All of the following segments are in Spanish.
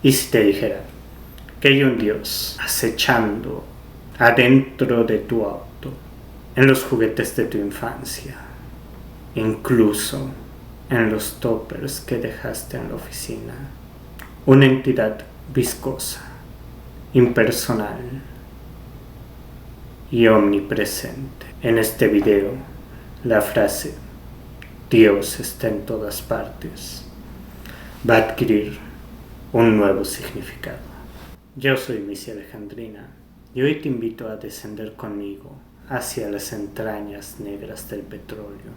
¿Y si te dijera que hay un Dios acechando adentro de tu auto, en los juguetes de tu infancia, incluso en los toppers que dejaste en la oficina? Una entidad viscosa, impersonal y omnipresente. En este video, la frase Dios está en todas partes va a adquirir un nuevo significado. Yo soy Missy Alejandrina y hoy te invito a descender conmigo hacia las entrañas negras del petróleo,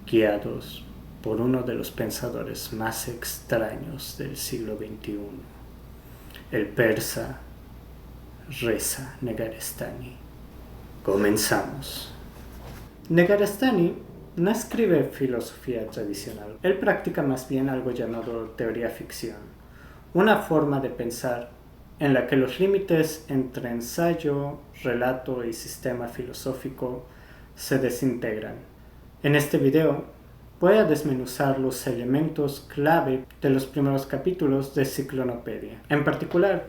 guiados por uno de los pensadores más extraños del siglo XXI, el persa Reza Negarestani. Comenzamos. Negarestani no escribe filosofía tradicional. Él practica más bien algo llamado teoría ficción, una forma de pensar en la que los límites entre ensayo, relato y sistema filosófico se desintegran. En este video voy a desmenuzar los elementos clave de los primeros capítulos de Ciclonopedia, en particular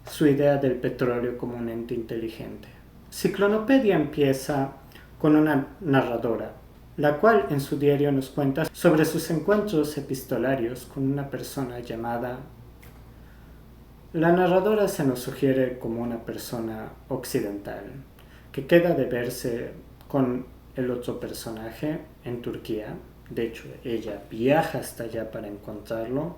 su idea del petróleo como un ente inteligente. Ciclonopedia empieza con una narradora, la cual en su diario nos cuenta sobre sus encuentros epistolarios con una persona llamada... La narradora se nos sugiere como una persona occidental, que queda de verse con el otro personaje en Turquía. De hecho, ella viaja hasta allá para encontrarlo.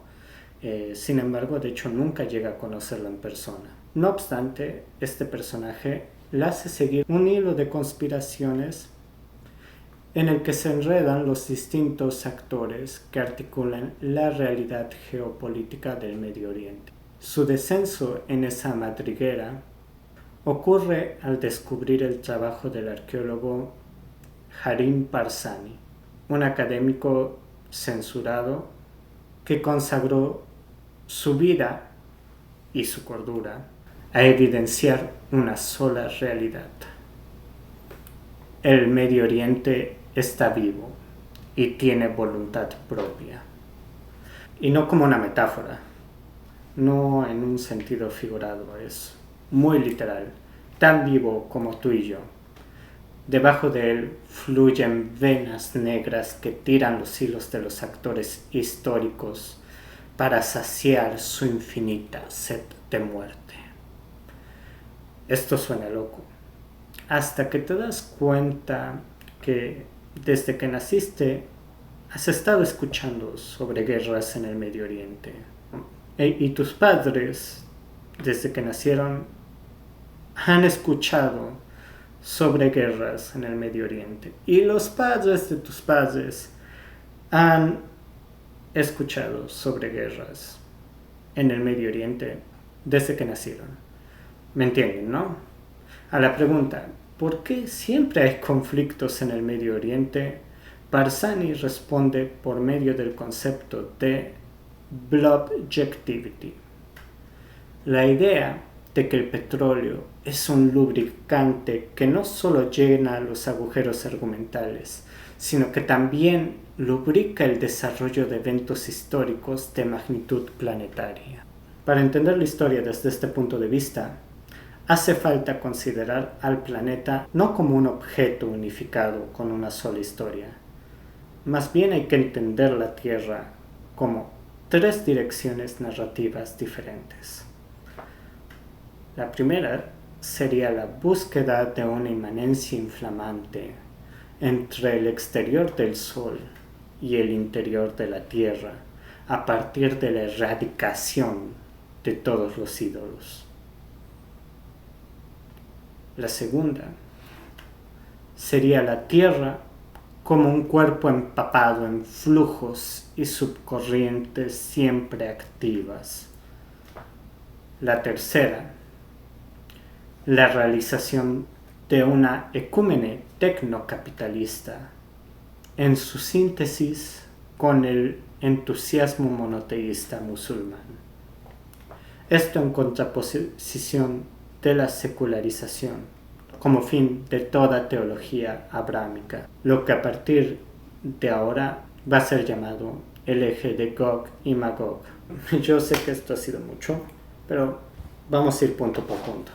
Sin embargo, de hecho, nunca llega a conocerlo en persona. No obstante, este personaje le hace seguir un hilo de conspiraciones en el que se enredan los distintos actores que articulan la realidad geopolítica del Medio Oriente. Su descenso en esa madriguera ocurre al descubrir el trabajo del arqueólogo Harim Parsani, un académico censurado que consagró su vida y su cordura a evidenciar una sola realidad. El Medio Oriente está vivo y tiene voluntad propia. Y no como una metáfora, no en un sentido figurado, es muy literal, tan vivo como tú y yo. Debajo de él fluyen venas negras que tiran los hilos de los actores históricos para saciar su infinita sed de muerte. Esto suena loco, hasta que te das cuenta que desde que naciste has estado escuchando sobre guerras en el Medio Oriente. Y tus padres, desde que nacieron, han escuchado sobre guerras en el Medio Oriente. Y los padres de tus padres han escuchado sobre guerras en el Medio Oriente desde que nacieron. ¿Me entienden, no? A la pregunta, ¿por qué siempre hay conflictos en el Medio Oriente? Barzani responde por medio del concepto de blobjectivity. La idea de que el petróleo es un lubricante que no solo llena los agujeros argumentales, sino que también lubrica el desarrollo de eventos históricos de magnitud planetaria. Para entender la historia desde este punto de vista, hace falta considerar al planeta no como un objeto unificado con una sola historia. Más bien hay que entender la Tierra como tres direcciones narrativas diferentes. La primera sería la búsqueda de una inmanencia inflamante entre el exterior del Sol y el interior de la Tierra a partir de la erradicación de todos los ídolos. La segunda sería la Tierra como un cuerpo empapado en flujos y subcorrientes siempre activas. La tercera, la realización de una ecúmene tecnocapitalista en su síntesis con el entusiasmo monoteísta musulmán. Esto en contraposición de la secularización como fin de toda teología abrámica, lo que a partir de ahora va a ser llamado el eje de Gog y Magog. Yo sé que esto ha sido mucho, pero vamos a ir punto por punto.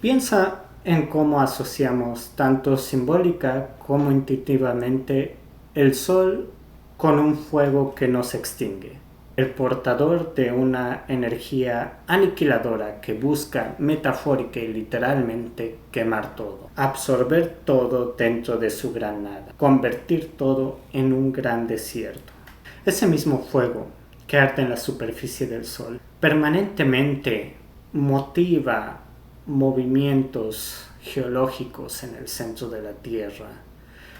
Piensa en cómo asociamos tanto simbólica como intuitivamente el sol con un fuego que no se extingue, el portador de una energía aniquiladora que busca metafórica y literalmente quemar todo, absorber todo dentro de su gran nada, convertir todo en un gran desierto. Ese mismo fuego que arde en la superficie del sol permanentemente motiva movimientos geológicos en el centro de la Tierra.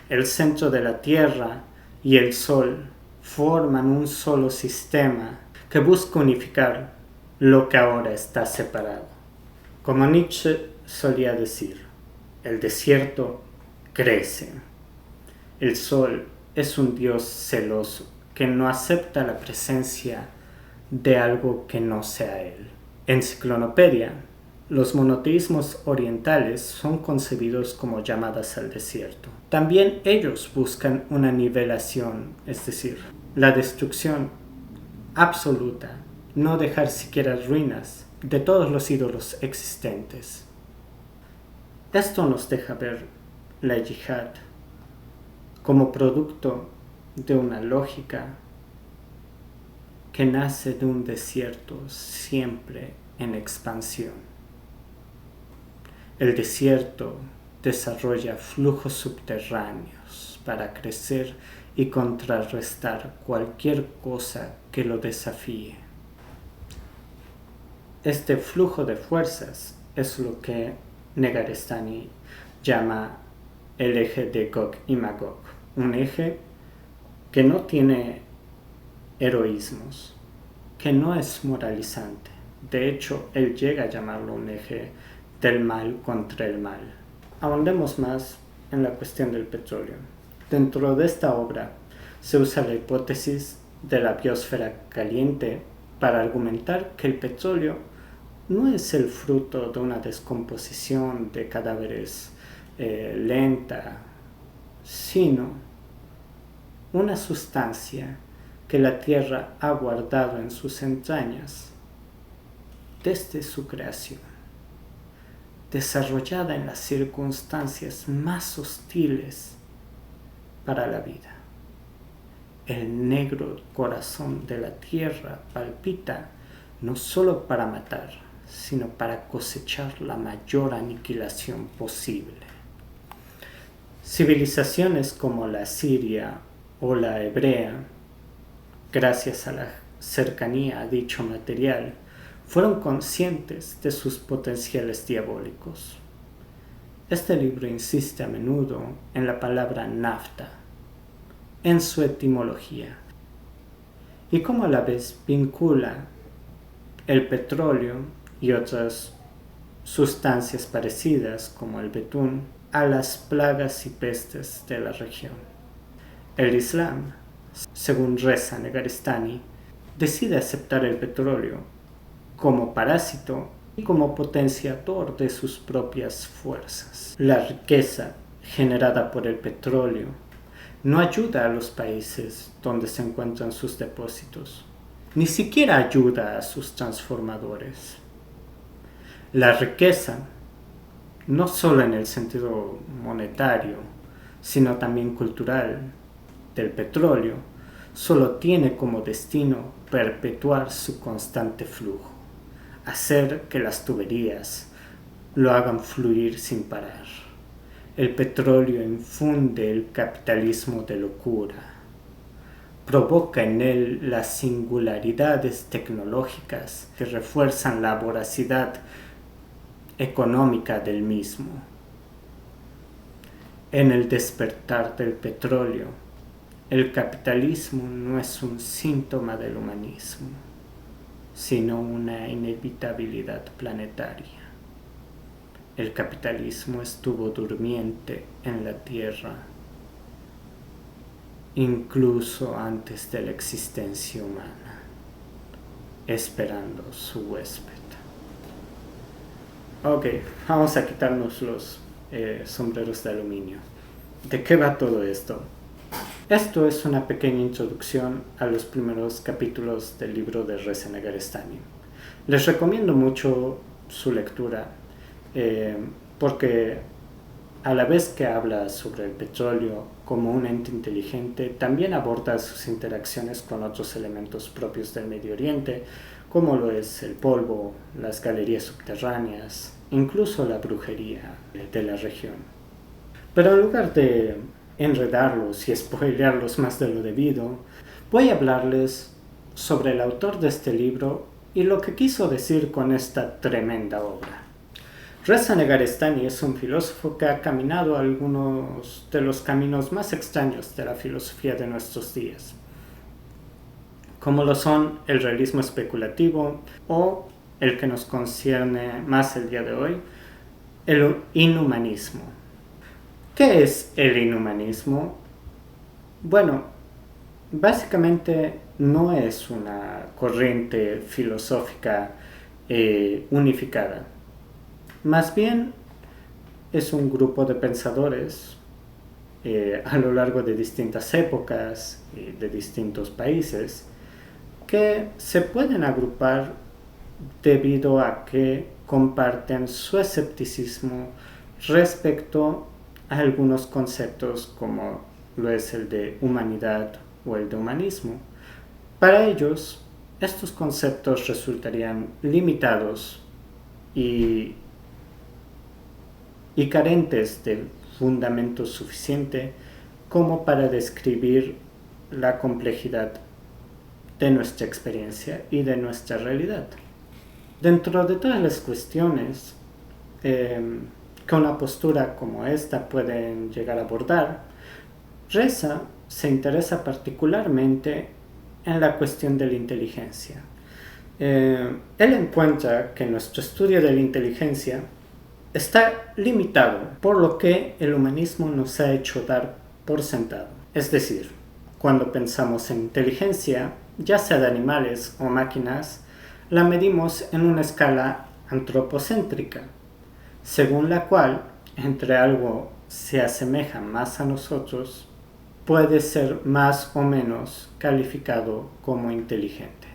El centro de la Tierra y el Sol forman un solo sistema que busca unificar lo que ahora está separado. Como Nietzsche solía decir, el desierto crece. El Sol es un dios celoso que no acepta la presencia de algo que no sea él. En Ciclonopedia, los monoteísmos orientales son concebidos como llamadas al desierto. También ellos buscan una nivelación, es decir, la destrucción absoluta, no dejar siquiera ruinas de todos los ídolos existentes. Esto nos deja ver la yihad como producto de una lógica que nace de un desierto siempre en expansión. El desierto desarrolla flujos subterráneos para crecer y contrarrestar cualquier cosa que lo desafíe. Este flujo de fuerzas es lo que Negarestani llama el eje de Gog y Magog, un eje que no tiene heroísmos, que no es moralizante. De hecho, él llega a llamarlo un eje del mal contra el mal. Ahondemos más en la cuestión del petróleo. Dentro de esta obra se usa la hipótesis de la biosfera caliente para argumentar que el petróleo no es el fruto de una descomposición de cadáveres lenta, sino una sustancia que la Tierra ha guardado en sus entrañas desde su creación, desarrollada en las circunstancias más hostiles para la vida. El negro corazón de la Tierra palpita no solo para matar, sino para cosechar la mayor aniquilación posible. Civilizaciones como la siria o la hebrea, gracias a la cercanía a dicho material, fueron conscientes de sus potenciales diabólicos. Este libro insiste a menudo en la palabra nafta, en su etimología, y cómo a la vez vincula el petróleo y otras sustancias parecidas como el betún a las plagas y pestes de la región. El Islam, según Reza Negarestani, decide aceptar el petróleo como parásito y como potenciador de sus propias fuerzas. La riqueza generada por el petróleo no ayuda a los países donde se encuentran sus depósitos, ni siquiera ayuda a sus transformadores. La riqueza, no solo en el sentido monetario, sino también cultural, del petróleo, solo tiene como destino perpetuar su constante flujo, hacer que las tuberías lo hagan fluir sin parar. El petróleo infunde el capitalismo de locura, provoca en él las singularidades tecnológicas que refuerzan la voracidad económica del mismo. En el despertar del petróleo, el capitalismo no es un síntoma del humanismo, sino una inevitabilidad planetaria. El capitalismo estuvo durmiente en la Tierra, incluso antes de la existencia humana, esperando su huésped. Ok, vamos a quitarnos los sombreros de aluminio. ¿De qué va todo esto? Esto es una pequeña introducción a los primeros capítulos del libro de Reza Negarestani. Les recomiendo mucho su lectura, porque a la vez que habla sobre el petróleo como un ente inteligente, también aborda sus interacciones con otros elementos propios del Medio Oriente, como lo es el polvo, las galerías subterráneas, incluso la brujería de la región. Pero en lugar de enredarlos y spoilearlos más de lo debido, voy a hablarles sobre el autor de este libro y lo que quiso decir con esta tremenda obra. Reza Negarestani es un filósofo que ha caminado algunos de los caminos más extraños de la filosofía de nuestros días, como lo son el realismo especulativo o, el que nos concierne más el día de hoy, el inhumanismo. ¿Qué es el inhumanismo? Bueno, básicamente no es una corriente filosófica unificada. Más bien es un grupo de pensadores a lo largo de distintas épocas y de distintos países que se pueden agrupar debido a que comparten su escepticismo respecto a algunos conceptos como lo es el de humanidad o el de humanismo. Para ellos, estos conceptos resultarían limitados y carentes de fundamento suficiente como para describir la complejidad de nuestra experiencia y de nuestra realidad. Dentro de todas las cuestiones que una postura como esta puede llegar a abordar, Reza se interesa particularmente en la cuestión de la inteligencia. Él encuentra que nuestro estudio de la inteligencia está limitado por lo que el humanismo nos ha hecho dar por sentado. Es decir, cuando pensamos en inteligencia, ya sea de animales o máquinas, la medimos en una escala antropocéntrica, según la cual, entre algo se asemeja más a nosotros, puede ser más o menos calificado como inteligente.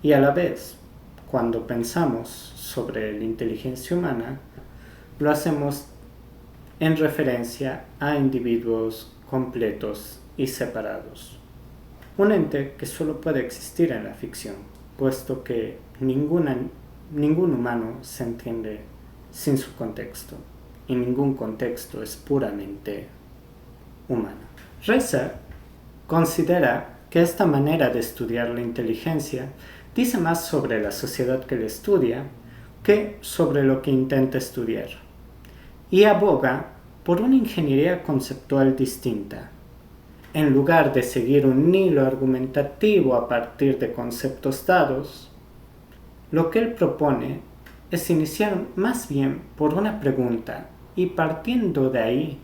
Y a la vez, cuando pensamos sobre la inteligencia humana, lo hacemos en referencia a individuos completos y separados. Un ente que solo puede existir en la ficción, puesto que ningún humano se entiende sin su contexto, y ningún contexto es puramente humano. Reza considera que esta manera de estudiar la inteligencia dice más sobre la sociedad que la estudia que sobre lo que intenta estudiar, y aboga por una ingeniería conceptual distinta. En lugar de seguir un hilo argumentativo a partir de conceptos dados, lo que él propone es iniciar más bien por una pregunta y, partiendo de ahí,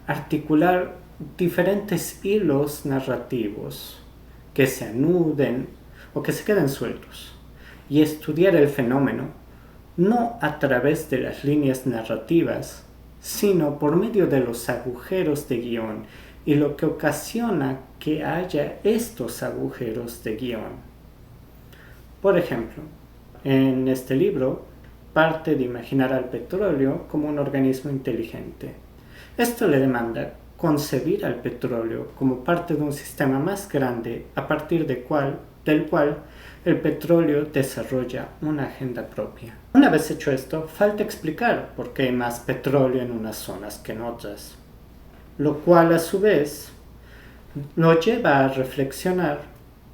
articular diferentes hilos narrativos que se anuden o que se queden sueltos, y estudiar el fenómeno no a través de las líneas narrativas, sino por medio de los agujeros de guión y lo que ocasiona que haya estos agujeros de guión. Por ejemplo, en este libro parte de imaginar al petróleo como un organismo inteligente. Esto le demanda concebir al petróleo como parte de un sistema más grande a partir del cual el petróleo desarrolla una agenda propia. Una vez hecho esto, falta explicar por qué hay más petróleo en unas zonas que en otras, lo cual a su vez lo lleva a reflexionar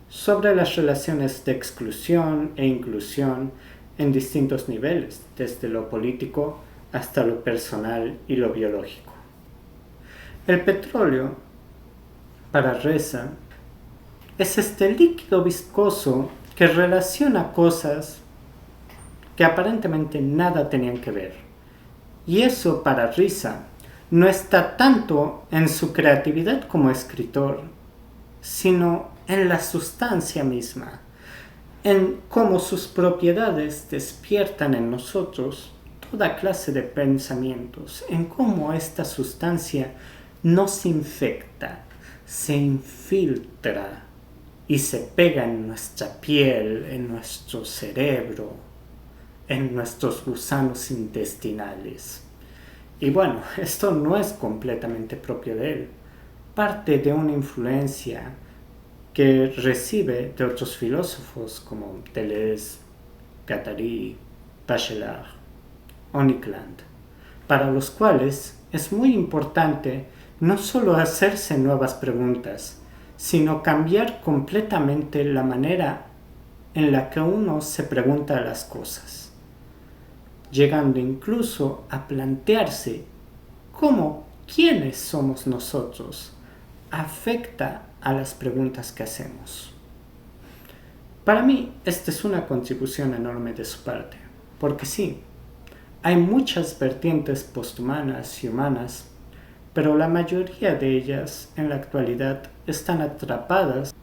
sobre las relaciones de exclusión e inclusión en distintos niveles, desde lo político hasta lo personal y lo biológico. El petróleo, para Reza, es este líquido viscoso que relaciona cosas que aparentemente nada tenían que ver. Y eso, para Reza, no está tanto en su creatividad como escritor, sino en la sustancia misma, en cómo sus propiedades despiertan en nosotros toda clase de pensamientos, en cómo esta sustancia nos infecta, se infiltra y se pega en nuestra piel, en nuestro cerebro, en nuestros gusanos intestinales. Y bueno, esto no es completamente propio de él, parte de una influencia que recibe de otros filósofos como Deleuze, Guattari, Bachelard, Onikland, para los cuales es muy importante no solo hacerse nuevas preguntas, sino cambiar completamente la manera en la que uno se pregunta las cosas, llegando incluso a plantearse cómo quiénes somos nosotros afecta a las preguntas que hacemos. Para mí, esta es una contribución enorme de su parte, porque sí, hay muchas vertientes posthumanas y humanas, pero la mayoría de ellas en la actualidad están atrapadas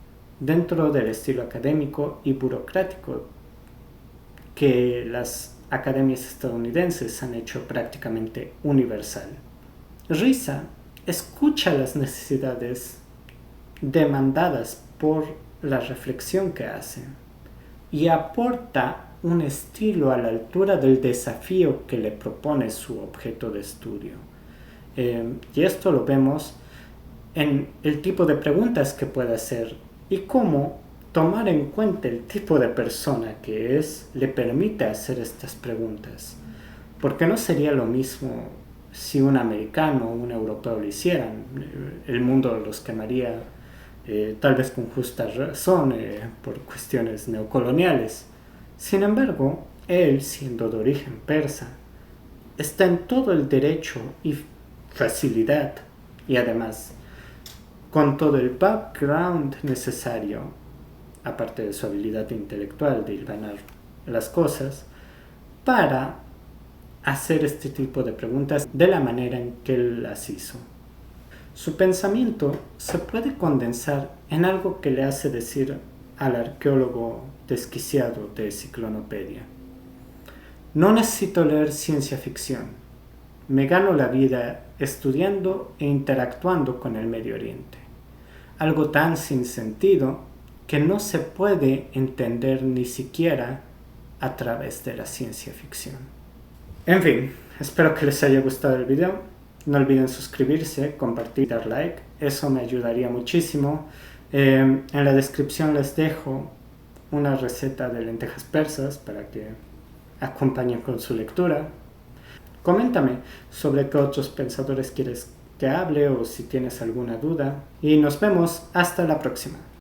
dentro del estilo académico y burocrático que las academias estadounidenses han hecho prácticamente universal. Risa escucha las necesidades demandadas por la reflexión que hace y aporta un estilo a la altura del desafío que le propone su objeto de estudio. Y esto lo vemos en el tipo de preguntas que puede hacer y cómo tomar en cuenta el tipo de persona que es le permite hacer estas preguntas. Porque no sería lo mismo si un americano o un europeo lo hicieran. El mundo los quemaría, tal vez con justa razón, por cuestiones neocoloniales. Sin embargo, él, siendo de origen persa, está en todo el derecho y facilidad, y además con todo el background necesario, aparte de su habilidad intelectual de hilvanar las cosas, para hacer este tipo de preguntas de la manera en que él las hizo. Su pensamiento se puede condensar en algo que le hace decir al arqueólogo desquiciado de Ciclonopedia: no necesito leer ciencia ficción, me gano la vida estudiando e interactuando con el Medio Oriente. Algo tan sin sentido que no se puede entender ni siquiera a través de la ciencia ficción. En fin, espero que les haya gustado el video. No olviden suscribirse, compartir, dar like. Eso me ayudaría muchísimo. En la descripción les dejo una receta de lentejas persas para que acompañen con su lectura. Coméntame sobre qué otros pensadores quieres que hable o si tienes alguna duda. Y nos vemos hasta la próxima.